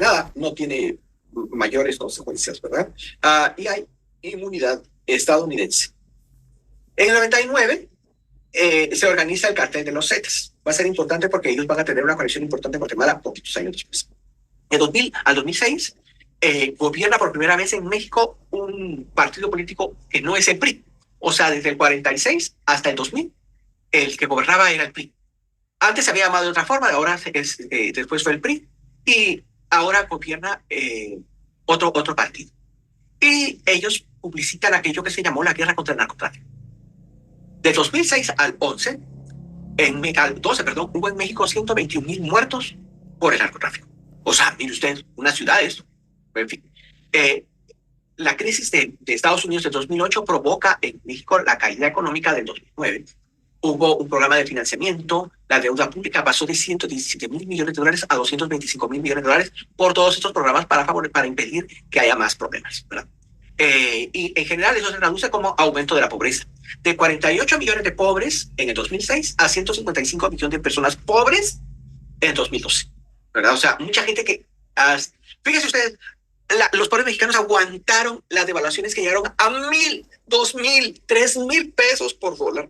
nada, no tiene mayores consecuencias, ¿verdad? Y hay inmunidad estadounidense. En el 99 se organiza el cartel de los Zetas. Va a ser importante porque ellos van a tener una conexión importante con Guatemala poquitos años después. De 2000 al 2006 gobierna por primera vez en México un partido político que no es el PRI. O sea, desde el 46 hasta el 2000, el que gobernaba era el PRI. Antes se había llamado de otra forma, ahora después fue el PRI, y ahora gobierna otro partido. Y ellos publicitan aquello que se llamó la guerra contra el narcotráfico. De 2006 al 11, al 12, perdón, hubo en México 121,000 muertos por el narcotráfico. O sea, mire usted, una ciudad esto. En fin, la crisis de Estados Unidos de 2008 provoca en México la caída económica del 2009. Hubo un programa de financiamiento, la deuda pública pasó de 117,000 millones de dólares a 225,000 millones de dólares por todos estos programas para impedir que haya más problemas, ¿verdad? Y en general eso se traduce como aumento de la pobreza. De 48 millones de pobres en el 2006 a 155 millones de personas pobres en el 2012, ¿verdad? O sea, mucha gente que... fíjense ustedes, los pobres mexicanos aguantaron las devaluaciones que llegaron a 1,000, 2,000, 3,000 pesos por dólar.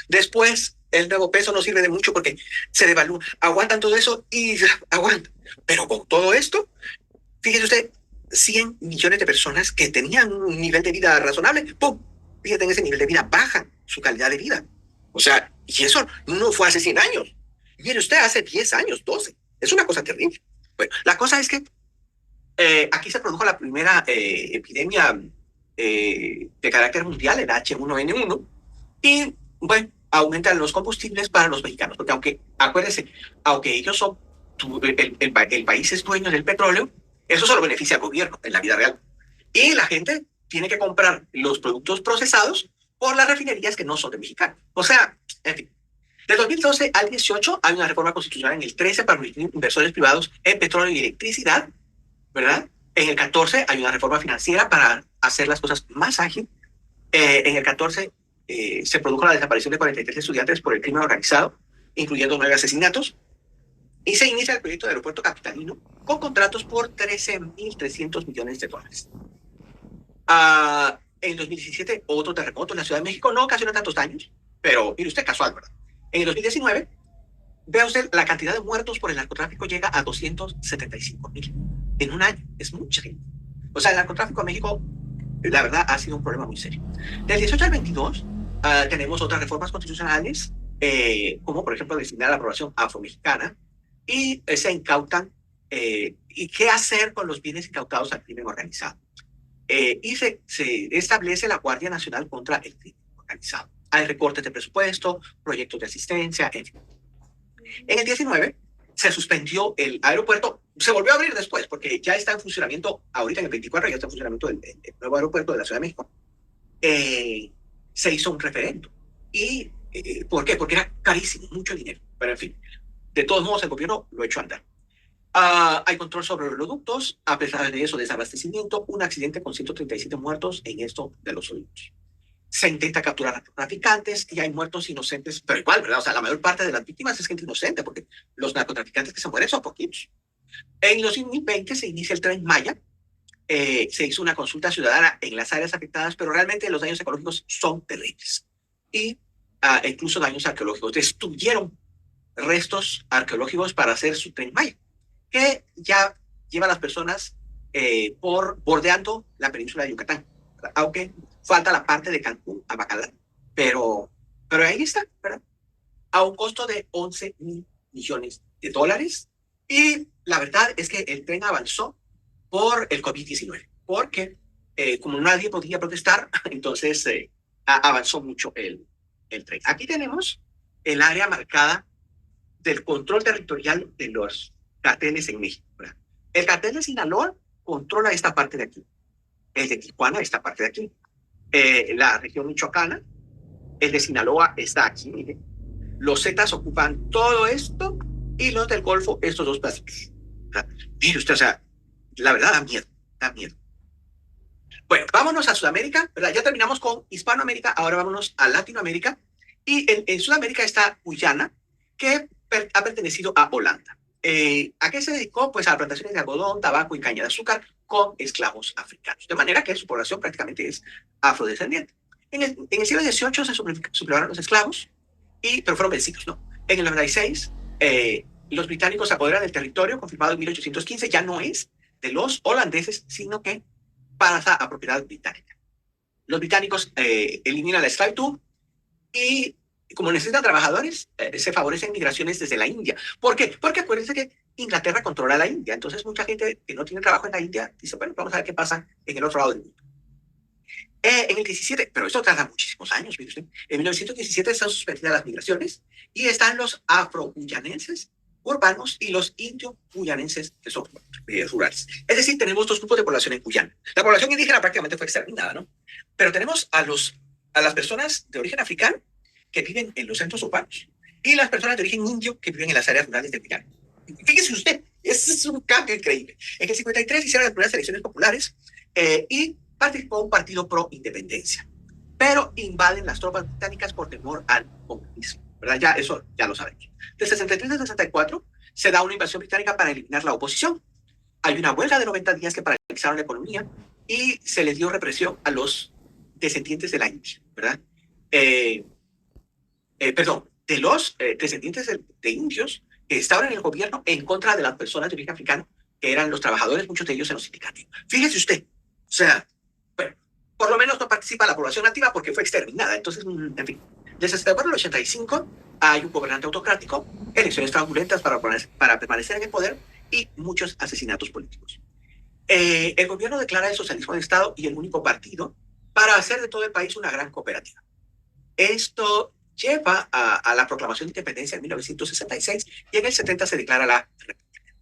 Después, el nuevo peso no sirve de mucho porque se devalúa. Aguantan todo eso y aguantan. Pero con todo esto, fíjese usted, 100 millones de personas que tenían un nivel de vida razonable, ¡pum! Fíjate, en ese nivel de vida bajan su calidad de vida. O sea, y eso no fue hace 100 años. Mire usted, hace 10 años, 12. Es una cosa terrible. Bueno, la cosa es que aquí se produjo la primera epidemia de carácter mundial, el H1N1, y bueno, aumentan los combustibles para los mexicanos, porque acuérdense, aunque ellos son, el país es dueño del petróleo, eso solo beneficia al gobierno en la vida real. Y la gente tiene que comprar los productos procesados por las refinerías que no son de mexicanos. O sea, en fin. Del 2012 al 18 hay una reforma constitucional en el 13 para permitir inversores privados en petróleo y electricidad, ¿verdad? En el 14 hay una reforma financiera para hacer las cosas más ágil. En el 14 se produjo la desaparición de 43 estudiantes por el crimen organizado, incluyendo 9 asesinatos. Y se inicia el proyecto de aeropuerto capitalino con contratos por 13,300 millones de dólares. En 2017, otro terremoto en la Ciudad de México no ocasionó tantos daños, pero mire usted, casual, ¿verdad? En el 2019, vea usted, la cantidad de muertos por el narcotráfico llega a 275,000 en un año. Es mucha gente. O sea, el narcotráfico en México, la verdad, ha sido un problema muy serio. Del 18 al 22, tenemos otras reformas constitucionales, como por ejemplo destinar la población afromexicana, y se incautan, y qué hacer con los bienes incautados al crimen organizado. Y se establece la Guardia Nacional contra el crimen organizado. Hay recortes de presupuesto, proyectos de asistencia, en fin. En el 19 se suspendió el aeropuerto, se volvió a abrir después, porque ya está en funcionamiento, ahorita en el 24 ya está en funcionamiento el nuevo aeropuerto de la Ciudad de México. Se hizo un referendo. ¿Y por qué? Porque era carísimo, mucho dinero, pero en fin. De todos modos, el gobierno lo echó a andar. Hay control sobre los oleoductos, a pesar de eso, desabastecimiento, un accidente con 137 muertos en esto de los oleoductos. Se intenta capturar a traficantes y hay muertos inocentes, pero igual, ¿verdad? O sea, la mayor parte de las víctimas es gente inocente, porque los narcotraficantes que se mueren son poquitos. En 2020 se inicia el Tren Maya, se hizo una consulta ciudadana en las áreas afectadas, pero realmente los daños ecológicos son terribles. Y incluso daños arqueológicos. Destruyeron restos arqueológicos para hacer su Tren Maya, que ya lleva a las personas bordeando la península de Yucatán, ¿verdad? Aunque falta la parte de Cancún a Bacalar, pero ahí está, ¿verdad? A un costo de 11,000 millones de dólares, y la verdad es que el tren avanzó por el COVID-19, porque como nadie podía protestar, entonces avanzó mucho el tren. Aquí tenemos el área marcada del control territorial de los carteles en México, ¿verdad? El cartel de Sinaloa controla esta parte de aquí, el de Tijuana esta parte de aquí, la región michoacana, el de Sinaloa está aquí, mire. Los Zetas ocupan todo esto y los del Golfo estos dos pedacitos. Mire usted, o sea, la verdad da miedo, da miedo. Bueno, vámonos a Sudamérica, ¿verdad? Ya terminamos con Hispanoamérica, ahora vámonos a Latinoamérica. Y en Sudamérica está Guyana, que ha pertenecido a Holanda. ¿A qué se dedicó? Pues a plantaciones de algodón, tabaco y caña de azúcar con esclavos africanos. De manera que su población prácticamente es afrodescendiente. En el siglo XVIII se sublevaron los esclavos, pero fueron vencidos, ¿no? En el 96, los británicos se apoderan del territorio, confirmado en 1815, ya no es de los holandeses, sino que pasa a propiedad británica. Los británicos eliminan la esclavitud y como necesitan trabajadores, se favorecen migraciones desde la India. ¿Por qué? Porque acuérdense que Inglaterra controla la India. Entonces, mucha gente que no tiene trabajo en la India dice, bueno, vamos a ver qué pasa en el otro lado del mundo. En el 17, pero esto tarda muchísimos años, mire usted. En 1917 están suspendidas las migraciones y están los afro-guyanenses urbanos y los indio-guyanenses que son rurales. Es decir, tenemos dos grupos de población en Guyana. La población indígena prácticamente fue exterminada, ¿no? Pero tenemos a las personas de origen africano que viven en los centros urbanos y las personas de origen indio que viven en las áreas rurales de Guyana. Fíjese usted, ese es un cambio increíble. En el 53 hicieron las primeras elecciones populares y participó un partido pro independencia, pero invaden las tropas británicas por temor al comunismo, ¿verdad? Ya eso ya lo sabemos. De 63 a 64 se da una invasión británica para eliminar la oposición. Hay una huelga de 90 días que paralizaron la economía y se les dio represión a los descendientes de la India, ¿verdad? Perdón, de los descendientes de indios que estaban en el gobierno en contra de las personas de origen africano, que eran los trabajadores, muchos de ellos en los sindicatos. Fíjese usted, o sea, bueno, por lo menos no participa la población nativa porque fue exterminada. Entonces, en fin, de 64 al 85 hay un gobernante autocrático, elecciones fraudulentas para permanecer en el poder y muchos asesinatos políticos. El gobierno declara el socialismo de Estado y el único partido para hacer de todo el país una gran cooperativa. Esto lleva a la proclamación de independencia en 1966 y en el 70 se declara la República.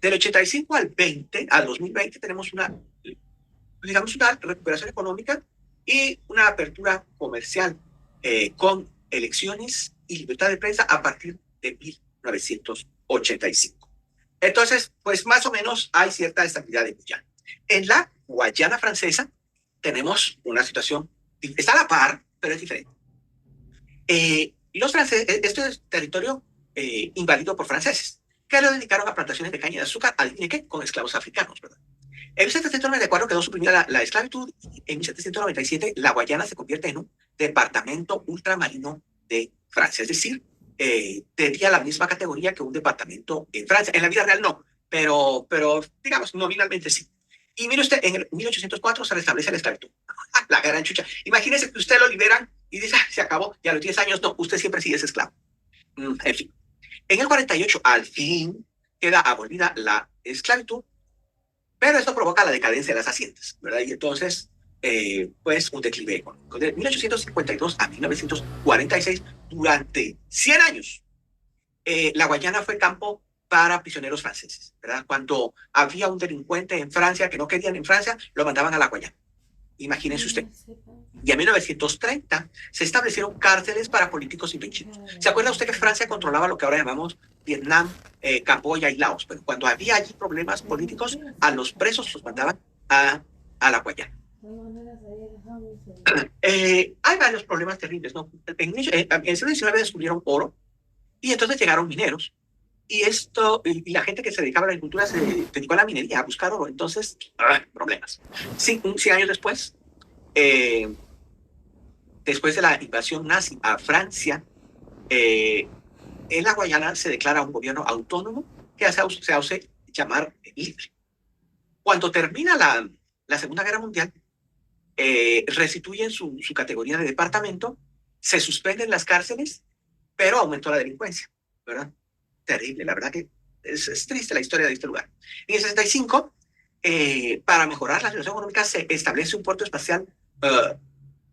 Del 85 al 2020 tenemos una recuperación económica y una apertura comercial con elecciones y libertad de prensa a partir de 1985. Entonces, pues más o menos hay cierta estabilidad en Guyana. En la Guayana francesa tenemos una situación, está a la par, pero es diferente. Los franceses, este es territorio invadido por franceses, que lo dedicaron a plantaciones de caña de azúcar, adivine qué, con esclavos africanos, ¿verdad? En 1794 quedó suprimida la esclavitud y en 1797 la Guayana se convierte en un departamento ultramarino de Francia, es decir, tenía la misma categoría que un departamento en Francia. En la vida real no, pero digamos, nominalmente sí. Y mire usted, en el 1804 se restablece la esclavitud. La gran chucha. Imagínese que usted lo liberan y dice, se acabó, y a los 10 años no, usted siempre sigue ese esclavo. En fin. En el 48, al fin, queda abolida la esclavitud, pero esto provoca la decadencia de las haciendas, ¿verdad? Y entonces, pues, un declive económico. De 1852 a 1946, durante 100 años, la Guayana fue campo para prisioneros franceses, ¿verdad? Cuando había un delincuente en Francia que no querían en Francia, lo mandaban a la Guayana. Imagínense usted. Y en 1930 se establecieron cárceles para políticos indochinos. ¿Se acuerda usted que Francia controlaba lo que ahora llamamos Vietnam, Camboya y Laos? Pero cuando había allí problemas políticos, a los presos los mandaban a la Guayana. Hay varios problemas terribles, ¿no? En el siglo XIX descubrieron oro y entonces llegaron mineros. Y la gente que se dedicaba a la agricultura se dedicó a la minería, a buscar oro. Entonces, problemas. 100 años después, después de la invasión nazi a Francia, en la Guayana se declara un gobierno autónomo que se hace llamar libre. Cuando termina la Segunda Guerra Mundial, restituyen su categoría de departamento, se suspenden las cárceles, pero aumentó la delincuencia, ¿verdad? Terrible, la verdad que es triste la historia de este lugar. En el 65, para mejorar la situación económica, se establece un puerto espacial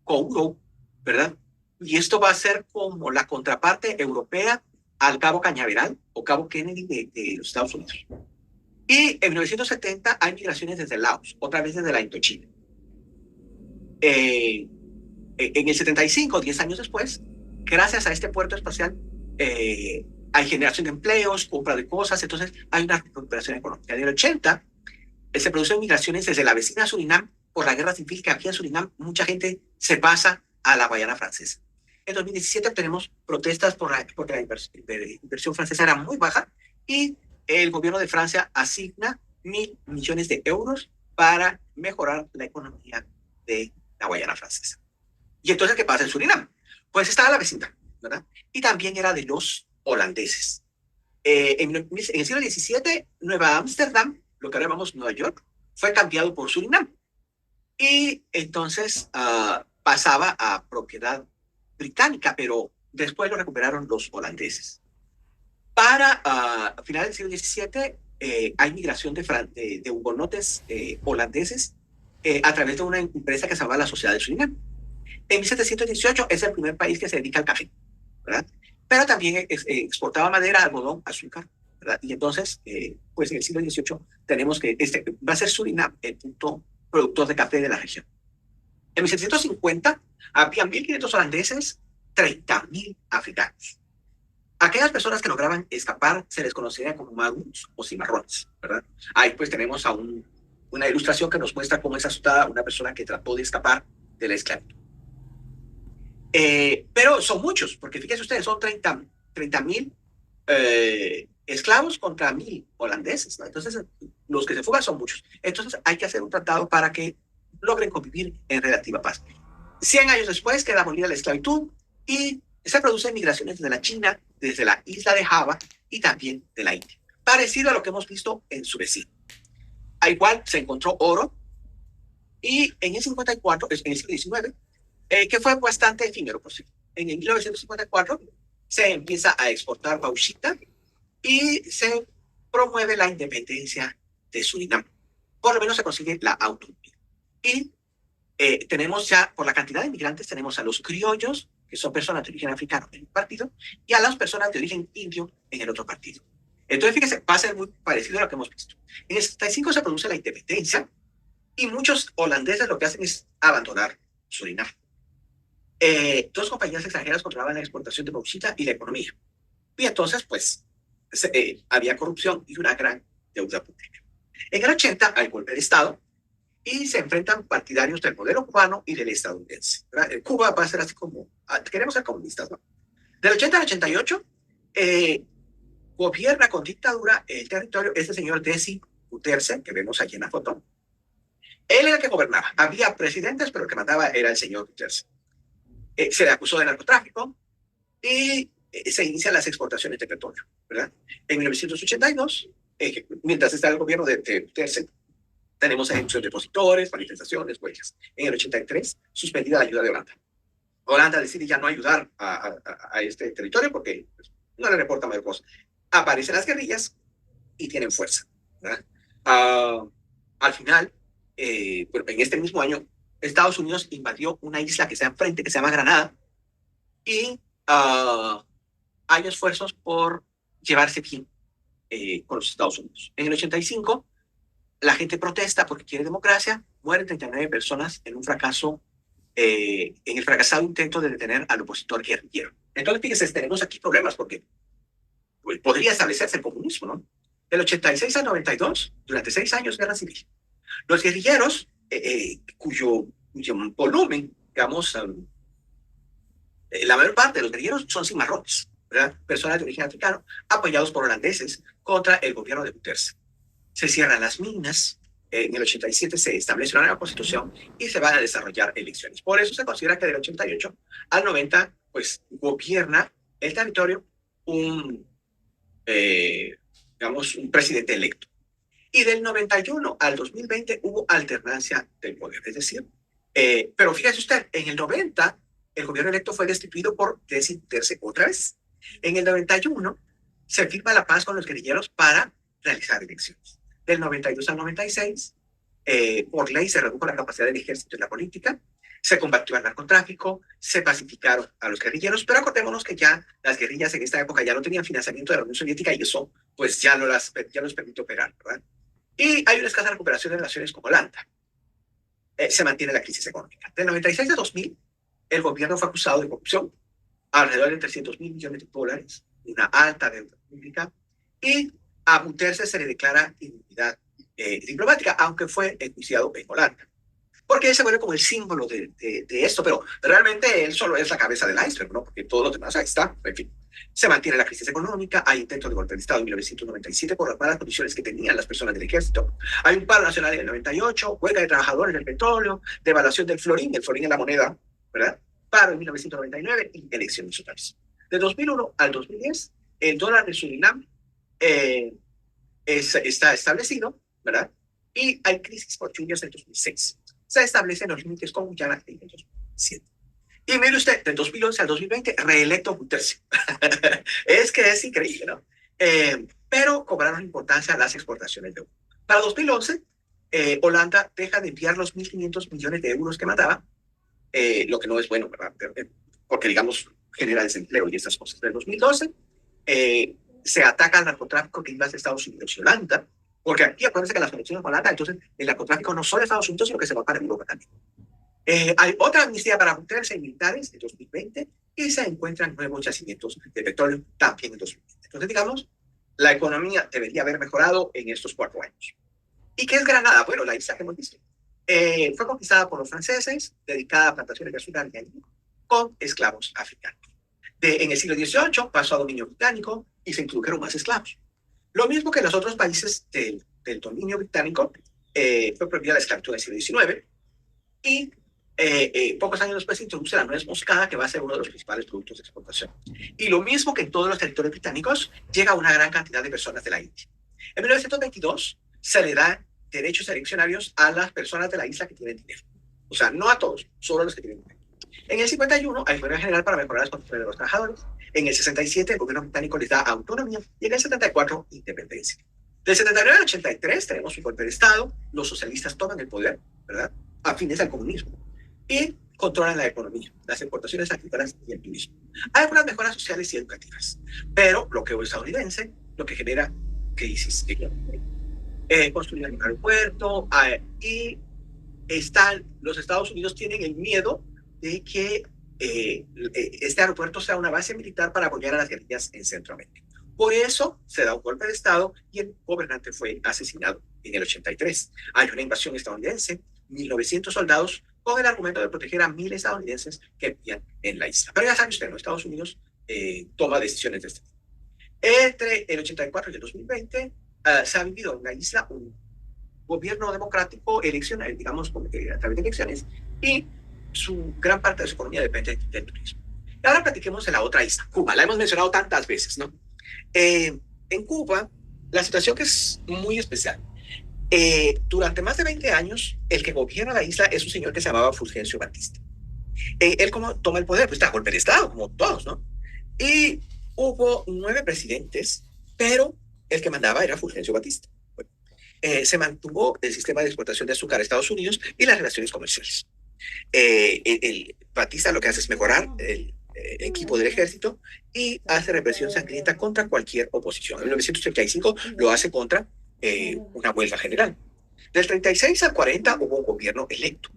Kourou, ¿verdad? Y esto va a ser como la contraparte europea al Cabo Cañaveral o Cabo Kennedy de los Estados Unidos. Y en 1970 hay migraciones desde Laos, otra vez desde la Indochina. En el 75, 10 años después, gracias a este puerto espacial, hay generación de empleos, compra de cosas, entonces hay una recuperación económica. En el 80 se producen migraciones desde la vecina Surinam por la guerra civil que había en Surinam. Mucha gente se pasa a la Guayana francesa. En 2017 tenemos protestas porque la inversión francesa era muy baja y el gobierno de Francia asigna 1.000 millones de euros para mejorar la economía de la Guayana Francesa. Y entonces, ¿qué pasa en Surinam? Pues estaba la vecindad, ¿verdad? Y también era de los holandeses. En el siglo XVII, Nueva Ámsterdam, lo que ahora llamamos Nueva York, fue cambiado por Surinam. Y entonces pasaba a propiedad británica, pero después lo recuperaron los holandeses. Para finales del siglo XVII hay migración de hugonotes holandeses a través de una empresa que se llama la Sociedad de Surinam. En 1718 es el primer país que se dedica al café, ¿verdad? Pero también exportaba madera, algodón, azúcar, ¿verdad? Y entonces, pues en el siglo XVIII tenemos que va a ser Surinam el punto productor de café de la región. En 1750 había 1.500 holandeses, 30.000 africanos. Aquellas personas que lograban escapar se les conocía como magus o cimarrones, ¿verdad? Ahí pues tenemos a una ilustración que nos muestra cómo es asustada una persona que trató de escapar de la esclavitud. Pero son muchos, porque fíjense ustedes, son 30.000 esclavos contra 1.000 holandeses, ¿no? Entonces, los que se fugan son muchos. Entonces, hay que hacer un tratado para que logren convivir en relativa paz. 100 años después queda abolida la esclavitud y se producen migraciones desde la China, desde la isla de Java y también de la India. Parecido a lo que hemos visto en su vecino. A igual se encontró oro y en el 54, en el siglo XIX, que fue bastante efímero, por cierto. En el 1954 se empieza a exportar bauxita y se promueve la independencia de Surinam. Por lo menos se consigue la autonomía. Y tenemos ya, por la cantidad de inmigrantes, tenemos a los criollos, que son personas de origen africano en un partido, y a las personas de origen indio en el otro partido. Entonces, fíjense, va a ser muy parecido a lo que hemos visto. En el 75 se produce la independencia y muchos holandeses lo que hacen es abandonar Surinam. Dos compañías extranjeras controlaban la exportación de bauxita y la economía. Y entonces, pues, había corrupción y una gran deuda pública. En el 80 hay golpe de Estado y se enfrentan partidarios del modelo cubano y del estadounidense. Cuba va a ser así como, queremos ser comunistas, ¿no? Del 80 al 88, gobierna con dictadura el territorio este señor Desi Bouterse, que vemos aquí en la foto. Él era el que gobernaba. Había presidentes, pero el que mandaba era el señor Bouterse. Se le acusó de narcotráfico y se inician las exportaciones de petróleo, ¿verdad? En 1982, mientras está el gobierno de Bouterse, tenemos ejecución de depositores, manifestaciones, huelgas. En el 83, suspendida la ayuda de Holanda. Holanda decide ya no ayudar a este territorio porque pues, no le reporta mayor cosa. Aparecen las guerrillas y tienen fuerza, ¿verdad? Al final, bueno, en este mismo año, Estados Unidos invadió una isla que está enfrente, que se llama Granada, y hay esfuerzos por llevarse bien con los Estados Unidos. En el 85, la gente protesta porque quiere democracia, mueren 39 personas en un fracaso, en el fracasado intento de detener al opositor guerrillero. Entonces, fíjense, tenemos aquí problemas porque pues, podría establecerse el comunismo, ¿no? Del 86 al 92, durante 6 años, guerra civil. Los guerrilleros, cuyo volumen, digamos, la mayor parte de los guerrilleros son cimarrones, ¿verdad? Personas de origen africano, apoyados por holandeses contra el gobierno de Bouterse. Se cierran las minas, en el 87 se establece una nueva constitución y se van a desarrollar elecciones. Por eso se considera que del 88 al 90, pues, gobierna el territorio digamos, un presidente electo. Y del 91 al 2020 hubo alternancia del poder, es decir, pero fíjese usted, en el 90 el gobierno electo fue destituido por Desi Bouterse otra vez. En el 91 se firma la paz con los guerrilleros para realizar elecciones. Del 92 al 96, por ley se redujo la capacidad del ejército en la política, se combatió el narcotráfico, se pacificaron a los guerrilleros, pero acordémonos que ya las guerrillas en esta época ya no tenían financiamiento de la Unión Soviética y eso pues ya los permite operar, ¿verdad? Y hay una escasa recuperación de relaciones con Holanda. Se mantiene la crisis económica. Del 96 al 2000, el gobierno fue acusado de corrupción, alrededor de 300.000 millones de dólares, una alta deuda pública, y a Bouterse se le declara inmunidad diplomática, aunque fue enjuiciado en Holanda. Porque él se vuelve como el símbolo de esto, pero realmente él solo es la cabeza del iceberg, ¿no? Porque todos los demás ahí está, en fin. Se mantiene la crisis económica, hay intentos de golpe de Estado en 1997 por las malas condiciones que tenían las personas del ejército. Hay un paro nacional en el 98, huelga de trabajadores del petróleo, devaluación del florín, el florín es la moneda, ¿verdad? Paro en 1999 y elecciones totales. De 2001 al 2010, el dólar de Surinam está establecido, ¿verdad? Y hay crisis por lluvias en 2006. Se establecen los límites con Guyana en el 2007. Y mire usted, del 2011 al 2020, reelecto Guterres. Es que es increíble, ¿no? Pero cobraron importancia las exportaciones de oro. Para 2011, Holanda deja de enviar los 1.500 millones de euros que mandaba, lo que no es bueno, ¿verdad? Porque, digamos, genera desempleo y esas cosas. Del 2012, se ataca al narcotráfico que iba a Estados Unidos y Holanda, porque aquí acuérdense que las conexiones con Holanda, entonces el narcotráfico no solo Estados Unidos, sino que se va para Europa también. Hay otra amnistía para mujeres y militares en 2020 y se encuentran nuevos yacimientos de petróleo también en 2020. Entonces, digamos, la economía debería haber mejorado en estos 4 años. ¿Y qué es Granada? Bueno, la isla que hemos visto. Fue conquistada por los franceses, dedicada a plantaciones de azúcar y anís, con esclavos africanos. En el siglo XVIII pasó a dominio británico y se introdujeron más esclavos. Lo mismo que en los otros países del dominio británico, fue prohibida la esclavitud en el siglo XIX y pocos años después se introduce la nuez moscada, que va a ser uno de los principales productos de exportación. Y lo mismo que en todos los territorios británicos, llega una gran cantidad de personas de la India. En 1922 se le da derechos eleccionarios a las personas de la isla que tienen dinero. O sea, no a todos, solo a los que tienen dinero. En el 51 hay huelga general para mejorar las condiciones de los trabajadores. En el 67 el gobierno británico les da autonomía y en el 74 independencia. Del 79 al 83 tenemos un golpe de Estado, los socialistas toman el poder, ¿verdad? Afines al comunismo y controlan la economía, las exportaciones agrícolas y el turismo. Hay algunas mejoras sociales y educativas, pero el bloqueo estadounidense lo que genera crisis económica. Construyen un aeropuerto y los Estados Unidos tienen el miedo de que este aeropuerto sea una base militar para apoyar a las guerrillas en Centroamérica. Por eso se da un golpe de Estado y el gobernante fue asesinado en el 83. Hay una invasión estadounidense, 1.900 soldados, con el argumento de proteger a 1.000 estadounidenses que vivían en la isla. Pero ya sabe usted, los Estados Unidos toma decisiones de este tipo. Entre el 84 y el 2020 se ha vivido en la isla un gobierno democrático eleccionario, digamos, a través de elecciones, y gran parte de su economía depende del turismo. Y ahora platiquemos de la otra isla, Cuba. La hemos mencionado tantas veces, ¿no? En Cuba, la situación que es muy especial. Durante más de 20 años, el que gobierna la isla es un señor que se llamaba Fulgencio Batista. Él como toma el poder, pues está golpe de Estado, como todos, ¿no? Y hubo 9 presidentes, pero el que mandaba era Fulgencio Batista. Bueno, se mantuvo el sistema de exportación de azúcar a Estados Unidos y las relaciones comerciales. El Batista lo que hace es mejorar el equipo del ejército y hace represión sangrienta contra cualquier oposición. En 1935 lo hace contra una huelga general. Del 36 al 40 hubo un gobierno electo.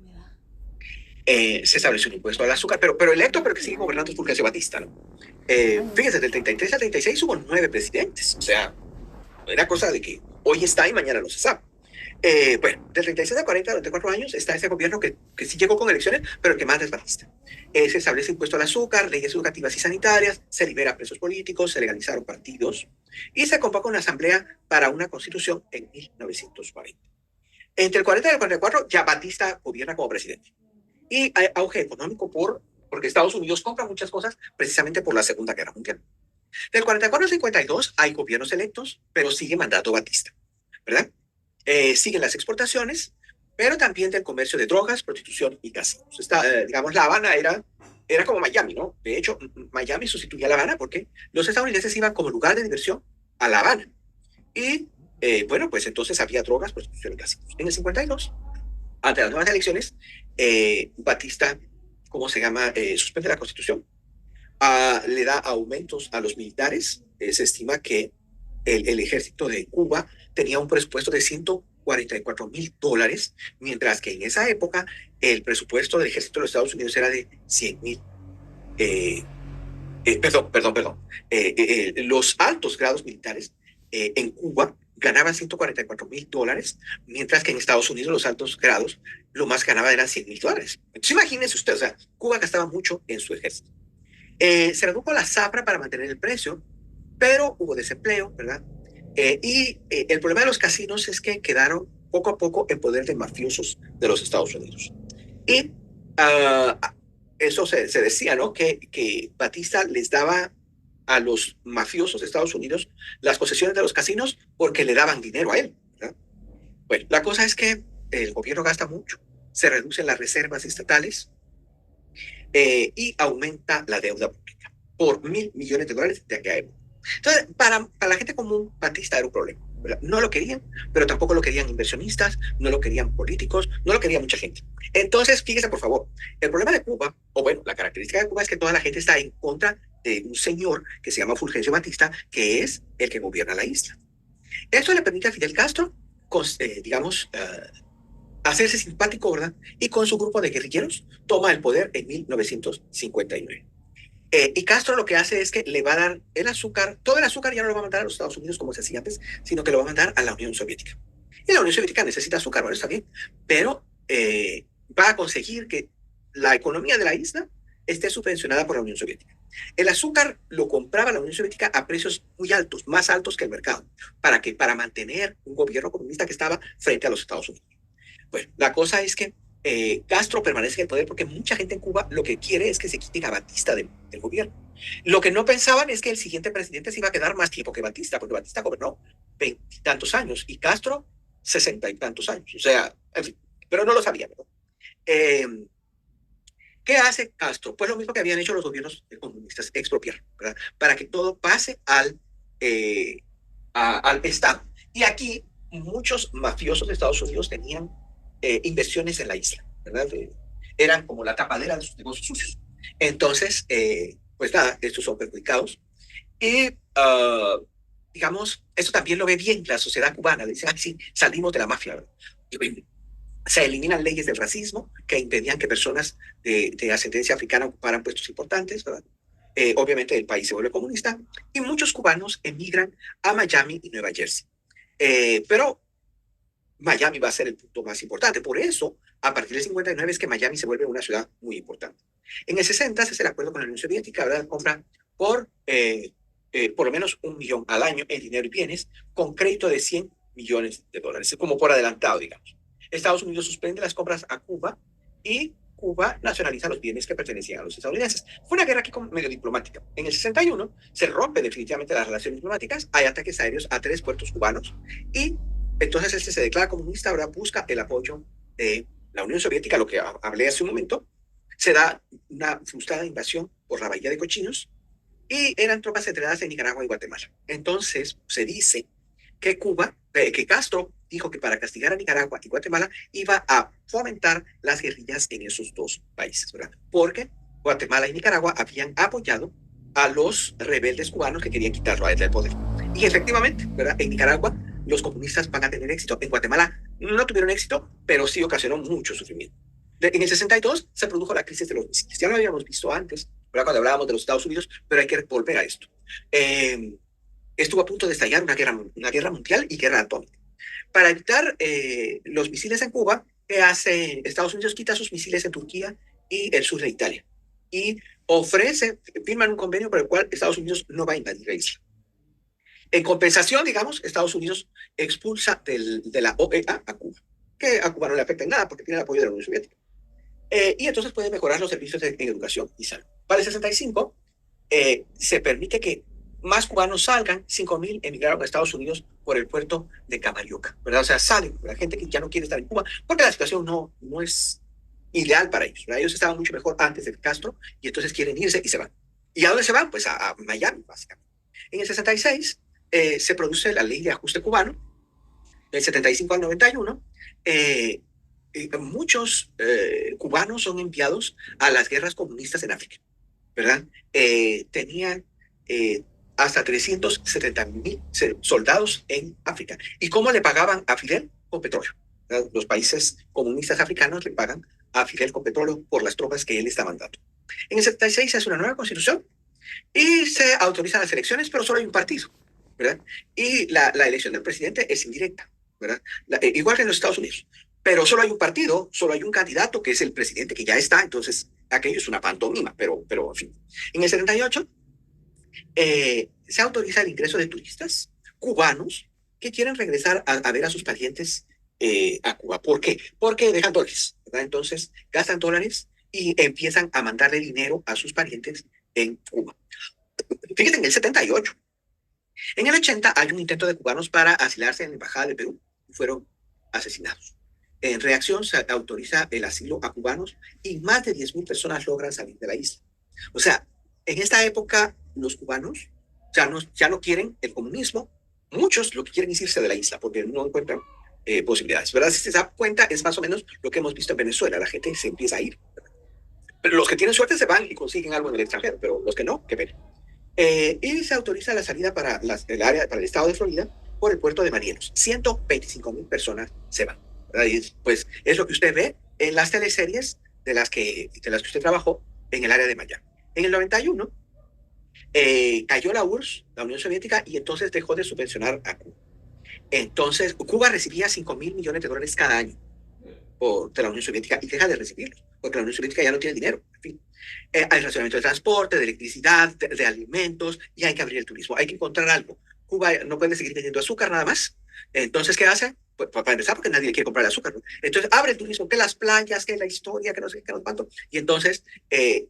Se estableció un impuesto al azúcar, pero electo, pero que sigue gobernando Fulgencio Batista, ¿no? Fíjense, del 33 al 36 hubo 9 presidentes. O sea, era cosa de que hoy está y mañana no se sabe. Bueno, del 36 al 40, durante 4 años, está ese gobierno que sí llegó con elecciones, pero el que más es Batista. Se establece impuesto al azúcar, leyes educativas y sanitarias, se libera presos políticos, se legalizaron partidos y se convoca una asamblea para una constitución en 1940. Entre el 40 y el 44 ya Batista gobierna como presidente. Y hay auge económico porque Estados Unidos compra muchas cosas precisamente por la Segunda Guerra Mundial. Del 44 al 52 hay gobiernos electos, pero sigue mandato Batista, ¿verdad? Siguen las exportaciones, pero también del comercio de drogas, prostitución y casinos. Digamos, La Habana era como Miami, ¿no? De hecho, Miami sustituía a La Habana porque los estadounidenses iban como lugar de diversión a La Habana. Y, bueno, pues entonces había drogas, prostitución y casinos. En el 52, ante las nuevas elecciones, Batista, ¿cómo se llama? Suspende la constitución, le da aumentos a los militares. Se estima que el ejército de Cuba tenía un presupuesto de $144,000, mientras que en esa época el presupuesto del ejército de los Estados Unidos era de 100,000. Perdón. Los altos grados militares en Cuba ganaban $144,000, mientras que en Estados Unidos los altos grados lo más ganaban eran $100,000. Entonces imagínense usted, o sea, Cuba gastaba mucho en su ejército. Se redujo la zafra para mantener el precio, pero hubo desempleo, ¿verdad? El problema de los casinos es que quedaron poco a poco en poder de mafiosos de los Estados Unidos. Y eso se decía, ¿no? Que Batista les daba a los mafiosos de Estados Unidos las concesiones de los casinos porque le daban dinero a él, ¿verdad? Bueno, la cosa es que el gobierno gasta mucho, se reducen las reservas estatales y aumenta la deuda pública por $1.000 millones de aquí a época. Entonces, para la gente común, Batista era un problema, ¿verdad? No lo querían, pero tampoco lo querían inversionistas, no lo querían políticos, no lo quería mucha gente. Entonces, fíjese, por favor, el problema de Cuba, o bueno, la característica de Cuba es que toda la gente está en contra de un señor que se llama Fulgencio Batista, que es el que gobierna la isla. Esto le permite a Fidel Castro, digamos, hacerse simpático, ¿verdad? Y con su grupo de guerrilleros toma el poder en 1959. Y Castro lo que hace es que le va a dar el azúcar, todo el azúcar ya no lo va a mandar a los Estados Unidos como se hacía antes, sino que lo va a mandar a la Unión Soviética. Y la Unión Soviética necesita azúcar, bueno, está bien, pero va a conseguir que la economía de la isla esté subvencionada por la Unión Soviética. El azúcar lo compraba la Unión Soviética a precios muy altos, más altos que el mercado. ¿Para qué? Para mantener un gobierno comunista que estaba frente a los Estados Unidos. Bueno, la cosa es que Castro permanece en el poder porque mucha gente en Cuba lo que quiere es que se quiten a Batista del gobierno. Lo que no pensaban es que el siguiente presidente se iba a quedar más tiempo que Batista, porque Batista gobernó 20 y tantos años y Castro 60 y tantos años. O sea, en fin, pero no lo sabían, ¿no? Eh, ¿Qué hace Castro? Pues lo mismo que habían hecho los gobiernos comunistas, expropiar, ¿verdad? Para que todo pase al Estado. Y aquí muchos mafiosos de Estados Unidos tenían inversiones en la isla, ¿verdad? Eran como la tapadera de sus negocios sucios. Entonces, pues nada, estos son perjudicados. Y, digamos, esto también lo ve bien la sociedad cubana. Le dicen, ah, sí, salimos de la mafia, ¿verdad? Se eliminan leyes del racismo que impedían que personas de ascendencia africana ocuparan puestos importantes, ¿verdad? Obviamente el país se vuelve comunista y muchos cubanos emigran a Miami y Nueva Jersey. Pero Miami va a ser el punto más importante. Por eso, a partir del 59 es que Miami se vuelve una ciudad muy importante. En el 60 se hace el acuerdo con la Unión Soviética, ¿verdad? Compra por lo menos 1 millón al año en dinero y bienes, con crédito de $100 millones, como por adelantado, digamos. Estados Unidos suspende las compras a Cuba y Cuba nacionaliza los bienes que pertenecían a los estadounidenses. Fue una guerra aquí medio diplomática. En el 61 se rompe definitivamente las relaciones diplomáticas, hay ataques aéreos a 3 puertos cubanos y entonces este se declara comunista, ahora busca el apoyo de la Unión Soviética, lo que hablé hace un momento. Se da una frustrada invasión por la Bahía de Cochinos y eran tropas entrenadas en Nicaragua y Guatemala. Entonces se dice que Castro dijo que para castigar a Nicaragua y Guatemala iba a fomentar las guerrillas en esos dos países, ¿verdad? Porque Guatemala y Nicaragua habían apoyado a los rebeldes cubanos que querían quitarlo a él del poder. Y efectivamente, ¿verdad? En Nicaragua los comunistas van a tener éxito. En Guatemala no tuvieron éxito, pero sí ocasionó mucho sufrimiento. En el 62 se produjo la crisis de los misiles. Ya lo habíamos visto antes, ¿verdad? Cuando hablábamos de los Estados Unidos, pero hay que volver a esto. Estuvo a punto de estallar una guerra mundial y guerra atómica. Para evitar los misiles en Cuba, ¿qué hace Estados Unidos? Quita sus misiles en Turquía y el sur de Italia. Y firman un convenio por el cual Estados Unidos no va a invadir la isla. En compensación, digamos, Estados Unidos expulsa de la OEA a Cuba, que a Cuba no le afecta en nada porque tiene el apoyo de la Unión Soviética. Y entonces puede mejorar los servicios en educación y salud. Para el 65 se permite que más cubanos salgan, 5.000 emigraron a Estados Unidos por el puerto de Camarioca, ¿verdad? O sea, salen, la gente que ya no quiere estar en Cuba, porque la situación no es ideal para ellos, ¿verdad? Ellos estaban mucho mejor antes de Castro y entonces quieren irse y se van. ¿Y a dónde se van? Pues a Miami, básicamente. En el 66 se produce la ley de ajuste cubano, del 75 al 91. Muchos cubanos son enviados a las guerras comunistas en África, ¿verdad? Tenían hasta 370.000 soldados en África. ¿Y cómo le pagaban a Fidel? Con petróleo, ¿verdad? Los países comunistas africanos le pagan a Fidel con petróleo por las tropas que él está mandando. En el 76 se hace una nueva constitución y se autorizan las elecciones, pero solo hay un partido, ¿verdad? Y la elección del presidente es indirecta, ¿verdad? Igual que en los Estados Unidos. Pero solo hay un partido, solo hay un candidato que es el presidente que ya está, entonces Aquello es una pantomima, pero en fin. En el 78 se autoriza el ingreso de turistas cubanos que quieren regresar a ver a sus parientes a Cuba. ¿Por qué? Porque dejan dólares, ¿verdad? Entonces gastan dólares y empiezan a mandarle dinero a sus parientes en Cuba. Fíjense, en el 78. En el 80 hay un intento de cubanos para asilarse en la Embajada de Perú y fueron asesinados. En reacción se autoriza el asilo a cubanos y más de 10.000 personas logran salir de la isla. O sea, en esta época los cubanos ya no quieren el comunismo. Muchos lo que quieren es irse de la isla porque no encuentran posibilidades. ¿Verdad? Si se da cuenta, es más o menos lo que hemos visto en Venezuela. La gente se empieza a ir. Pero los que tienen suerte se van y consiguen algo en el extranjero, pero los que no, qué pena. Y se autoriza la salida para el área, para el estado de Florida por el puerto de Marielos. 125.000 personas se van. ¿Verdad? Y pues es lo que usted ve en las teleseries de las que usted trabajó en el área de Miami. En el 91 cayó la URSS, la Unión Soviética, y entonces dejó de subvencionar a Cuba. Entonces Cuba recibía 5.000 millones de dólares cada año de la Unión Soviética y deja de recibirlos, porque la Unión Soviética ya no tiene dinero. En fin. Hay racionamiento de transporte, de electricidad, de alimentos, y hay que abrir el turismo. Hay que encontrar algo. Cuba no puede seguir vendiendo azúcar nada más. Entonces, ¿qué hace? Pues para empezar, porque nadie le quiere comprar el azúcar, ¿no? Entonces, abre el turismo, que las playas, que la historia, que no sé qué, no sé cuánto. Y entonces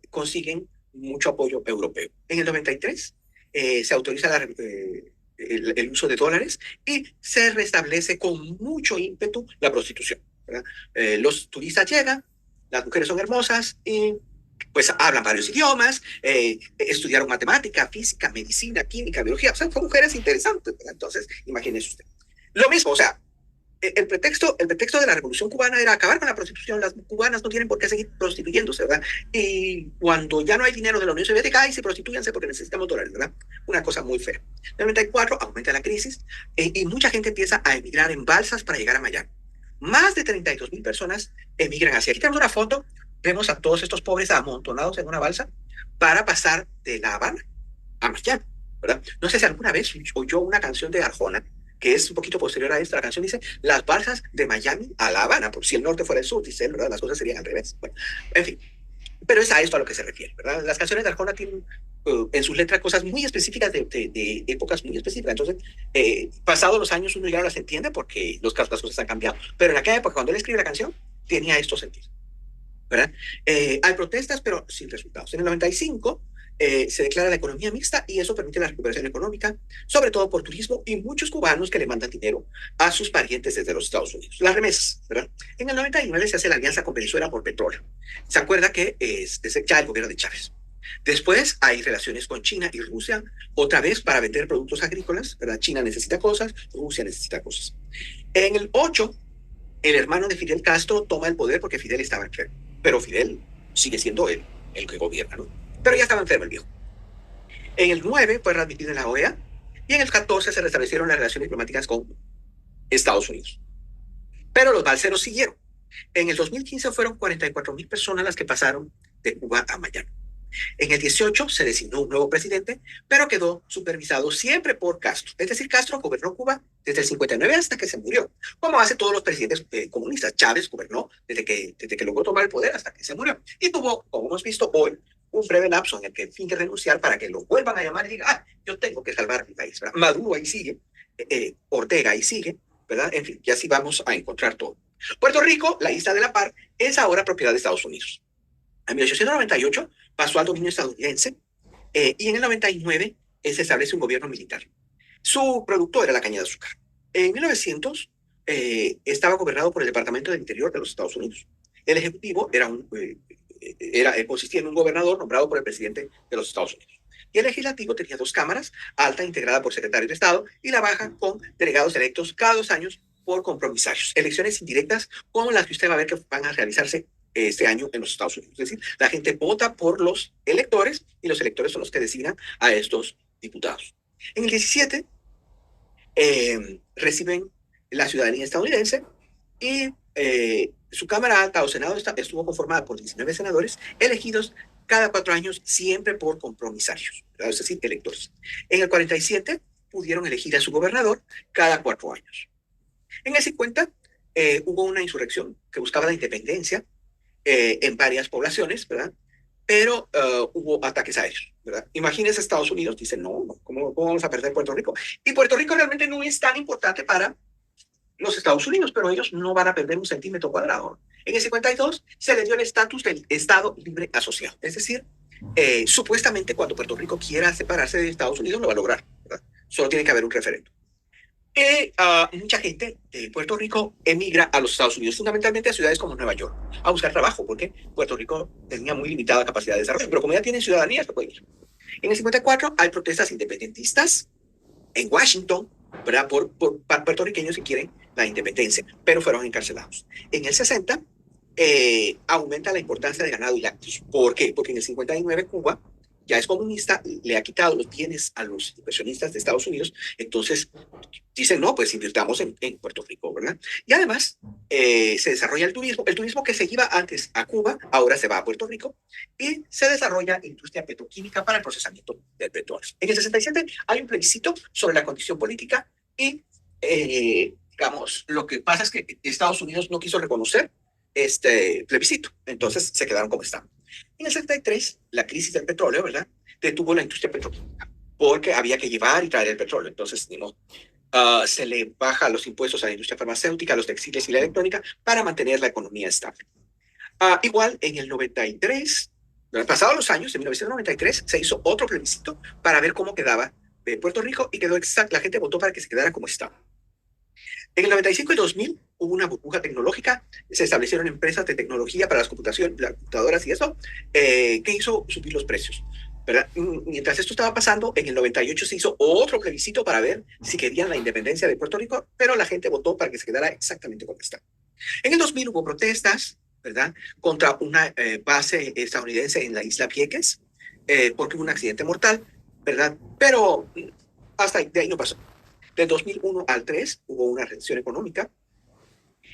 consiguen mucho apoyo europeo. En el 93 se autoriza el uso de dólares y se restablece con mucho ímpetu la prostitución. Los turistas llegan, las mujeres son hermosas y pues hablan varios idiomas, estudiaron matemática, física, medicina, química, biología, o sea, son mujeres interesantes, ¿verdad? Entonces, imagínese usted. Lo mismo, o sea, el pretexto de la Revolución Cubana era acabar con la prostitución. Las cubanas no tienen por qué seguir prostituyéndose, ¿verdad? Y cuando ya no hay dinero de la Unión Soviética, ay, sí, prostituyanse porque necesitamos dólares, ¿verdad? Una cosa muy fea. En el 94 aumenta la crisis y mucha gente empieza a emigrar en balsas para llegar a Miami. Más de 32.000 personas emigran hacia aquí. Tenemos una foto, vemos a todos estos pobres amontonados en una balsa para pasar de La Habana a Miami, ¿verdad? No sé si alguna vez oyó una canción de Arjona, que es un poquito posterior a esta. La canción dice, las balsas de Miami a La Habana, por si el norte fuera el sur, dice él, ¿verdad? Las cosas serían al revés. Bueno, en fin, pero es a esto a lo que se refiere, ¿verdad? Las canciones de Arjona tienen en sus letras cosas muy específicas de épocas muy específicas. Entonces, pasados los años uno ya no las entiende porque las cosas han cambiado. Pero en aquella época, cuando él escribe la canción, tenía esto sentido, ¿verdad? Hay protestas, pero sin resultados. En el 95 se declara la economía mixta y eso permite la recuperación económica, sobre todo por turismo y muchos cubanos que le mandan dinero a sus parientes desde los Estados Unidos. Las remesas, ¿verdad? En el 99 se hace la alianza con Venezuela por petróleo. Se acuerda que es ya el gobierno de Chávez. Después hay relaciones con China y Rusia, otra vez para vender productos agrícolas, ¿verdad? China necesita cosas, Rusia necesita cosas. En el 8, el hermano de Fidel Castro toma el poder porque Fidel estaba enfermo, pero Fidel sigue siendo él el que gobierna, ¿no? Pero ya estaba enfermo el viejo. En el 9 fue readmitido en la OEA y en el 14 se restablecieron las relaciones diplomáticas con Estados Unidos. Pero los balseros siguieron. En el 2015 fueron 44.000 personas las que pasaron de Cuba a Miami. En el 18 se designó un nuevo presidente, pero quedó supervisado siempre por Castro. Es decir, Castro gobernó Cuba desde el 59 hasta que se murió, como hace todos los presidentes comunistas. Chávez gobernó desde que logró tomar el poder hasta que se murió. Y tuvo, como hemos visto hoy, un breve lapso en el que finge renunciar para que lo vuelvan a llamar y diga, ah, yo tengo que salvar mi país, ¿verdad? Maduro ahí sigue, Ortega ahí sigue, ¿verdad? En fin, y así vamos a encontrar todo. Puerto Rico, la isla de La Par, es ahora propiedad de Estados Unidos. En 1898 pasó al dominio estadounidense y en el 99 se establece un gobierno militar. Su producto era la caña de azúcar. En 1900 estaba gobernado por el Departamento del Interior de los Estados Unidos. El ejecutivo consistía en un gobernador nombrado por el presidente de los Estados Unidos. Y el legislativo tenía 2 cámaras, alta integrada por secretarios de Estado y la baja con delegados electos cada 2 años por compromisarios. Elecciones indirectas como las que usted va a ver que van a realizarse este año en los Estados Unidos. Es decir, la gente vota por los electores y los electores son los que designan a estos diputados. En el 17 reciben la ciudadanía estadounidense y su Cámara Alta o Senado estuvo conformada por 19 senadores elegidos cada 4 años, siempre por compromisarios, ¿verdad? Es decir, electores. En el 47 pudieron elegir a su gobernador cada 4 años. En el 50 hubo una insurrección que buscaba la independencia en varias poblaciones, ¿verdad? pero hubo ataques aéreos, ¿verdad? Imagínense Estados Unidos, dice, no, no, ¿cómo vamos a perder Puerto Rico? Y Puerto Rico realmente no es tan importante para los Estados Unidos, pero ellos no van a perder un centímetro cuadrado. En el 52 se le dio el estatus del Estado libre asociado, es decir, supuestamente cuando Puerto Rico quiera separarse de Estados Unidos lo va a lograr, ¿verdad? Solo tiene que haber un referéndum. Mucha gente de Puerto Rico emigra a los Estados Unidos, fundamentalmente a ciudades como Nueva York, a buscar trabajo, porque Puerto Rico tenía muy limitada capacidad de desarrollo, pero como ya tienen ciudadanía, se puede ir. En el 54 hay protestas independentistas en Washington, ¿verdad? Por puertorriqueños que quieren la independencia, pero fueron encarcelados. En el 60 aumenta la importancia de ganado y lácteos. ¿Por qué? Porque en el 59 Cuba ya es comunista, le ha quitado los bienes a los inversionistas de Estados Unidos, entonces dicen, no, pues invirtamos en Puerto Rico, ¿verdad? Y además se desarrolla el turismo que se iba antes a Cuba, ahora se va a Puerto Rico, y se desarrolla industria petroquímica para el procesamiento del petróleo. En el 67 hay un plebiscito sobre la condición política y, digamos, lo que pasa es que Estados Unidos no quiso reconocer este plebiscito, entonces se quedaron como estaban. En el 73, la crisis del petróleo, ¿verdad? Detuvo la industria petroquímica porque había que llevar y traer el petróleo. Entonces, no, se le baja los impuestos a la industria farmacéutica, a los textiles y la electrónica para mantener la economía estable. Igual, en el 93, pasados los años, en 1993, se hizo otro plebiscito para ver cómo quedaba Puerto Rico y quedó exacto. La gente votó para que se quedara como estaba. En el 95 y 2000 hubo una burbuja tecnológica, se establecieron empresas de tecnología para las computadoras y eso, que hizo subir los precios, ¿verdad? Mientras esto estaba pasando, en el 98 se hizo otro plebiscito para ver si querían la independencia de Puerto Rico, pero la gente votó para que se quedara exactamente como está. En el 2000 hubo protestas, ¿verdad?, contra una base estadounidense en la isla Vieques, porque hubo un accidente mortal, ¿verdad? Pero hasta de ahí no pasó. Del 2001 al 3 hubo una recesión económica.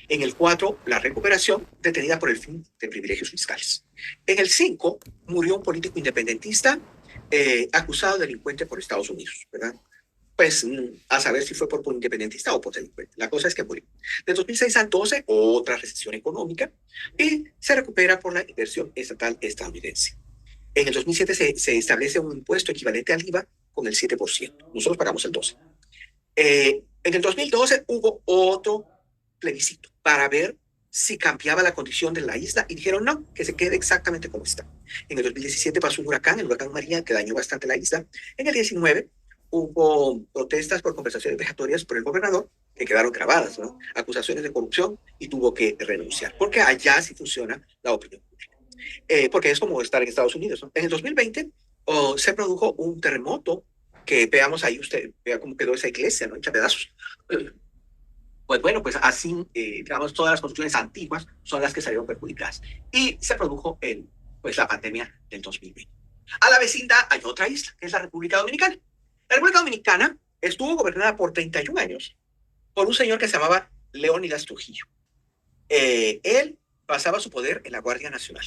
En el 4, la recuperación detenida por el fin de privilegios fiscales. En el 5, murió un político independentista acusado de delincuente por Estados Unidos, ¿verdad? Pues a saber si fue por independentista o por delincuente. La cosa es que murió. De 2006 al 12, otra recesión económica y se recupera por la inversión estatal estadounidense. En el 2007 se establece un impuesto equivalente al IVA con el 7%. Nosotros pagamos el 12%. En el 2012 hubo otro plebiscito para ver si cambiaba la condición de la isla y dijeron no, que se quede exactamente como está. En el 2017 pasó un huracán, el huracán María, que dañó bastante la isla. En el 19 hubo protestas por compensaciones vejatorias por el gobernador, que quedaron grabadas, ¿no? Acusaciones de corrupción y tuvo que renunciar, porque allá sí funciona la opinión pública. Porque es como estar en Estados Unidos, ¿no? En el 2020 se produjo un terremoto que veamos ahí, usted vea cómo quedó esa iglesia, ¿no? Hecha pedazos. Pues bueno, pues así, digamos, todas las construcciones antiguas son las que salieron perjudicadas. Y se produjo pues, la pandemia del 2020. A la vecindad hay otra isla, que es la República Dominicana. La República Dominicana estuvo gobernada por 31 años por un señor que se llamaba Leónidas Trujillo. Él basaba su poder en la Guardia Nacional.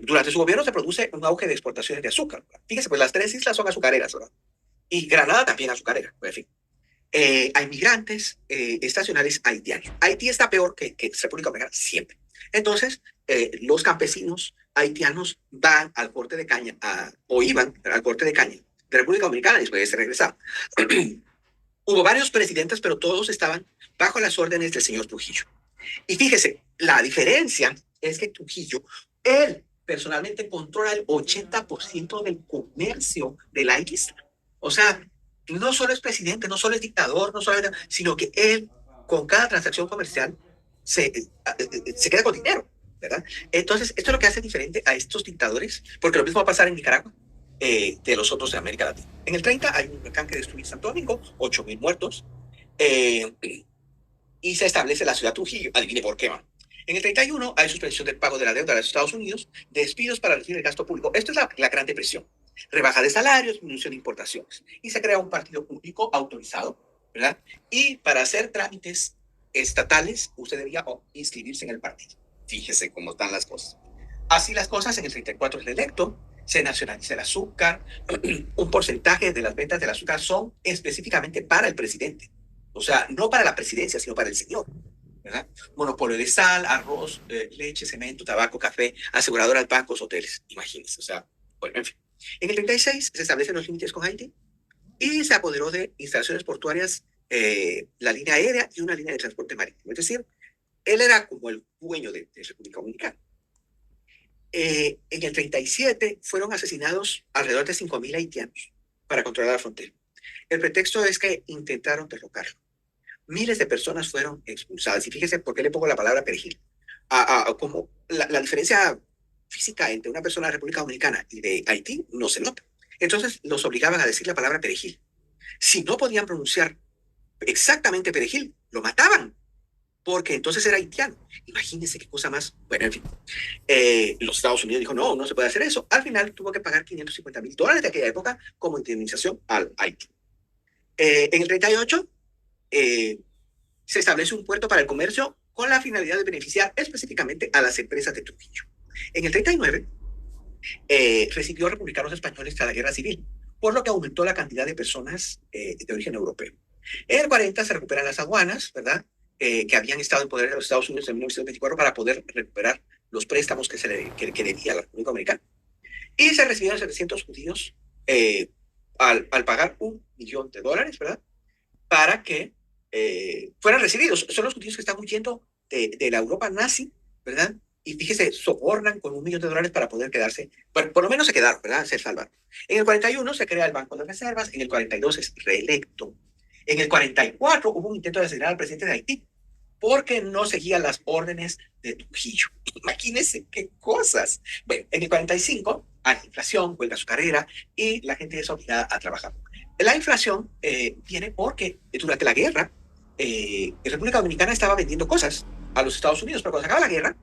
Durante su gobierno se produce un auge de exportaciones de azúcar. Fíjese, pues las 3 islas son azucareras, ¿verdad? Y Granada también azucarera, pues, en fin. Hay migrantes estacionales haitianos. Haití está peor que República Dominicana siempre. Entonces, los campesinos haitianos van al corte de caña, o iban al corte de caña de República Dominicana y después se regresaban. Hubo varios presidentes, pero todos estaban bajo las órdenes del señor Trujillo. Y fíjese, la diferencia es que Trujillo, él personalmente controla el 80% del comercio de la isla. O sea, no solo es presidente, no solo es dictador, no solo sino que él, con cada transacción comercial, se queda con dinero, ¿verdad? Entonces, esto es lo que hace diferente a estos dictadores, porque lo mismo va a pasar en Nicaragua de los otros de América Latina. En el 30 hay un huracán que destruye Santo Domingo, 8,000 muertos, y se establece la ciudad Trujillo. Adivine por qué, man. En el 31 hay suspensión del pago de la deuda de los Estados Unidos, despidos para reducir el gasto público. Esto es la Gran Depresión. Rebaja de salarios, disminución de importaciones. Y se crea un partido único autorizado, ¿verdad? Y para hacer trámites estatales, usted debía inscribirse en el partido. Fíjese cómo están las cosas. Así las cosas, en el 34 es electo, se nacionaliza el azúcar, un porcentaje de las ventas del azúcar son específicamente para el presidente. O sea, no para la presidencia, sino para el señor. ¿verdad? Monopolio de sal, arroz, leche, cemento, tabaco, café, aseguradoras, bancos, hoteles. Imagínense, o sea, bueno, en fin. En el 36 se establecen los límites con Haití y se apoderó de instalaciones portuarias, la línea aérea y una línea de transporte marítimo. Es decir, él era como el dueño de República Dominicana. En el 37 fueron asesinados alrededor de 5.000 haitianos para controlar la frontera. El pretexto es que intentaron derrocarlo. Miles de personas fueron expulsadas. Y fíjese por qué le pongo la palabra perejil. Como la diferencia física entre una persona de la República Dominicana y de Haití no se nota. Entonces los obligaban a decir la palabra perejil. Si no podían pronunciar exactamente perejil, lo mataban, porque entonces era haitiano. Imagínense qué cosa más. Bueno, en fin. Los Estados Unidos dijo, no, no se puede hacer eso. Al final tuvo que pagar $550,000 de aquella época como indemnización al Haití. En el 38 se establece un puerto para el comercio con la finalidad de beneficiar específicamente a las empresas de Trujillo. En el 39 recibió republicanos españoles tras la guerra civil, por lo que aumentó la cantidad de personas de origen europeo. En el 40 se recuperan las aduanas, ¿verdad? Que habían estado en poder de los Estados Unidos en 1924 para poder recuperar los préstamos que debía la República Dominicana. Y se recibieron 700 judíos al pagar $1 millón, ¿verdad? Para que fueran recibidos. Son los judíos que están huyendo de la Europa nazi, ¿verdad? Y fíjese, sobornan con $1 millón para poder quedarse. Bueno, por lo menos se quedaron, ¿verdad? Se salvaron. En el 41 se crea el Banco de Reservas, en el 42 es reelecto. En el 44 hubo un intento de asesinar al presidente de Haití porque no seguía las órdenes de Trujillo. Imagínense qué cosas. Bueno, en el 45 hay inflación, huelga azucarera y la gente es obligada a trabajar. La inflación viene porque durante la guerra la República Dominicana estaba vendiendo cosas a los Estados Unidos, pero cuando se acaba la guerra,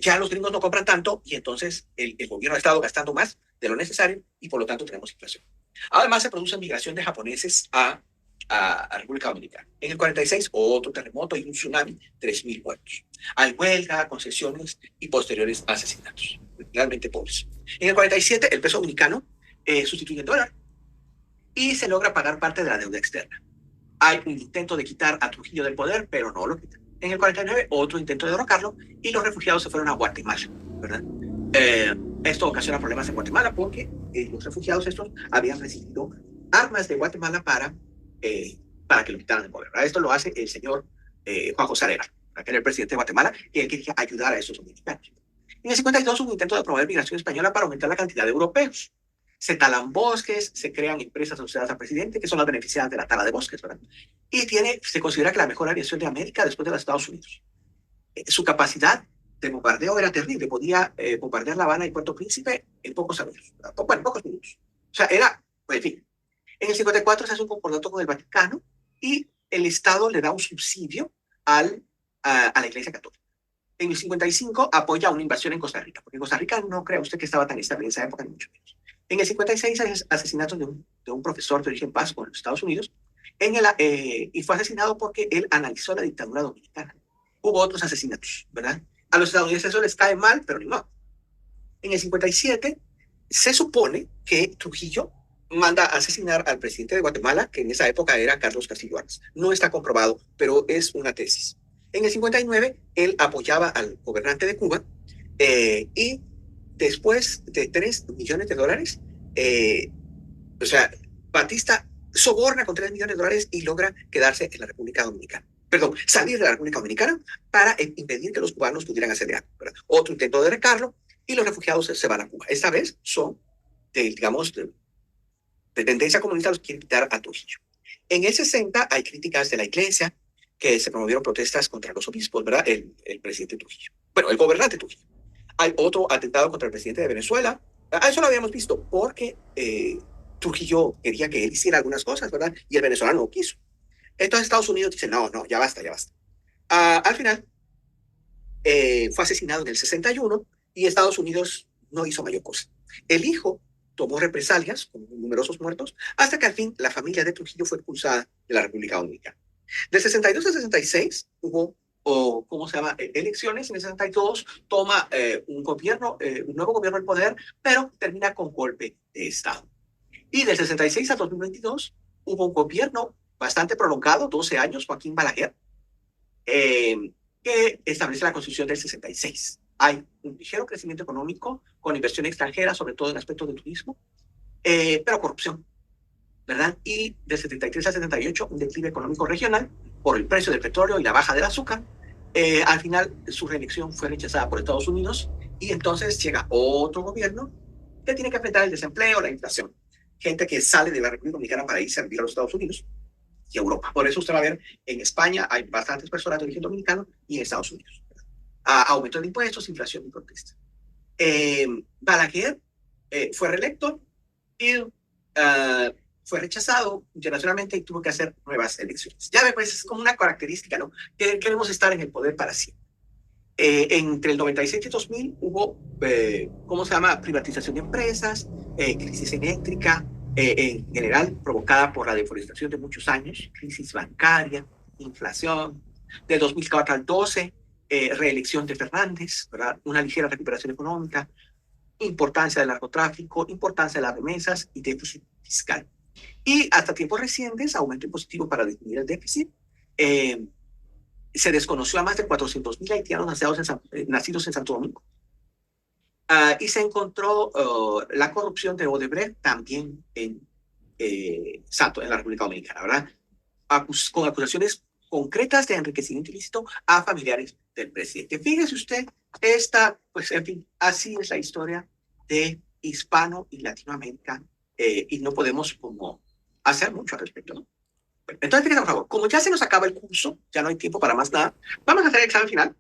ya los gringos no compran tanto y entonces el gobierno ha estado gastando más de lo necesario y por lo tanto tenemos inflación. Además, se produce migración de japoneses a República Dominicana. En el 46, otro terremoto y un tsunami, 3.000 muertos. Hay huelga, concesiones y posteriores asesinatos. Realmente pobres. En el 47, el peso dominicano sustituye el dólar y se logra pagar parte de la deuda externa. Hay un intento de quitar a Trujillo del poder, pero no lo quitan. En el 49, otro intento de derrocarlo y los refugiados se fueron a Guatemala, ¿verdad? Esto ocasiona problemas en Guatemala porque los refugiados estos habían recibido armas de Guatemala para que lo quitaran del poder, ¿verdad? Esto lo hace el señor Juan José Arena, que era el presidente de Guatemala, y él quería ayudar a esos dominicanos. En el 52 hubo un intento de promover migración española para aumentar la cantidad de europeos. Se talan bosques, se crean empresas asociadas al presidente, que son las beneficiadas de la tala de bosques, ¿verdad? Y se considera que la mejor aviación de América después de los Estados Unidos. Su capacidad de bombardeo era terrible, podía bombardear La Habana y Puerto Príncipe en pocos años, bueno, en pocos minutos. O sea, era, pues, en fin. En el 54 se hace un concordato con el Vaticano y el Estado le da un subsidio a la Iglesia Católica. En el 55 apoya una invasión en Costa Rica, porque Costa Rica no crea usted que estaba tan estable en esa época, ni mucho menos. En el 56 hay asesinatos de un profesor de origen vasco en los Estados Unidos, y fue asesinado porque él analizó la dictadura dominicana. Hubo otros asesinatos, ¿verdad? A los estadounidenses eso les cae mal, pero ni modo. En el 57 se supone que Trujillo manda a asesinar al presidente de Guatemala, que en esa época era Carlos Castillo Armas. No está comprobado, pero es una tesis. En el 59, él apoyaba al gobernante de Cuba y después de $3 millones, o sea, Batista soborna con $3 millones y logra quedarse en la República Dominicana. Perdón, salir de la República Dominicana para impedir que los cubanos pudieran hacer algo, ¿verdad? Otro intento de derrocarlo y los refugiados se van a Cuba. Esta vez son, digamos, de tendencia comunista, los quieren quitar a Trujillo. En el 60 hay críticas de la iglesia, que se promovieron protestas contra los obispos, ¿verdad? El presidente Trujillo. Bueno, el gobernante Trujillo. Hay otro atentado contra el presidente de Venezuela. Eso lo habíamos visto porque Trujillo quería que él hiciera algunas cosas, ¿verdad? Y el venezolano no quiso. Entonces Estados Unidos dice, no, no, ya basta, ya basta. Al final, fue asesinado en el 61 y Estados Unidos no hizo mayor cosa. El hijo tomó represalias con numerosos muertos hasta que al fin la familia de Trujillo fue expulsada de la República Dominicana. Del 62 al 66 hubo, ¿cómo se llama? Elecciones. En el 62 toma un nuevo gobierno el poder, pero termina con golpe de Estado. Y del 66 al 2022 hubo un gobierno bastante prolongado, 12 años, Joaquín Balaguer, que establece la Constitución del 66. Hay un ligero crecimiento económico con inversión extranjera, sobre todo en aspectos de turismo, pero corrupción, ¿verdad? Y de 73 a 78, un declive económico regional por el precio del petróleo y la baja del azúcar. Al final, su reelección fue rechazada por Estados Unidos y entonces llega otro gobierno que tiene que enfrentar el desempleo, la inflación. Gente que sale de la República Dominicana para irse a vivir a los Estados Unidos y Europa. Por eso usted va a ver en España hay bastantes personas de origen dominicano y en Estados Unidos. Aumento de impuestos, inflación y protesta. Balaguer fue reelecto y fue rechazado internacionalmente y tuvo que hacer nuevas elecciones. Ya ve, pues es como una característica, ¿no? Que queremos estar en el poder para siempre. Entre el 97 y 2000 hubo, ¿cómo se llama? Privatización de empresas, crisis eléctrica, en general provocada por la deforestación de muchos años, crisis bancaria, inflación. Del 2004 al 12, reelección de Fernández, ¿verdad? Una ligera recuperación económica, importancia del narcotráfico, importancia de las remesas y déficit fiscal. Y hasta tiempos recientes, aumento impositivo para disminuir el déficit. Se desconoció a más de 400.000 haitianos nacidos en Santo Domingo. Y se encontró la corrupción de Odebrecht también en la República Dominicana, ¿verdad? Con acusaciones concretas de enriquecimiento ilícito a familiares del presidente. Fíjese usted, pues en fin, así es la historia de Hispano y Latinoamérica y no podemos como hacer mucho al respecto, ¿no? Entonces, fíjense, por favor, como ya se nos acaba el curso, ya no hay tiempo para más nada, vamos a hacer el examen final.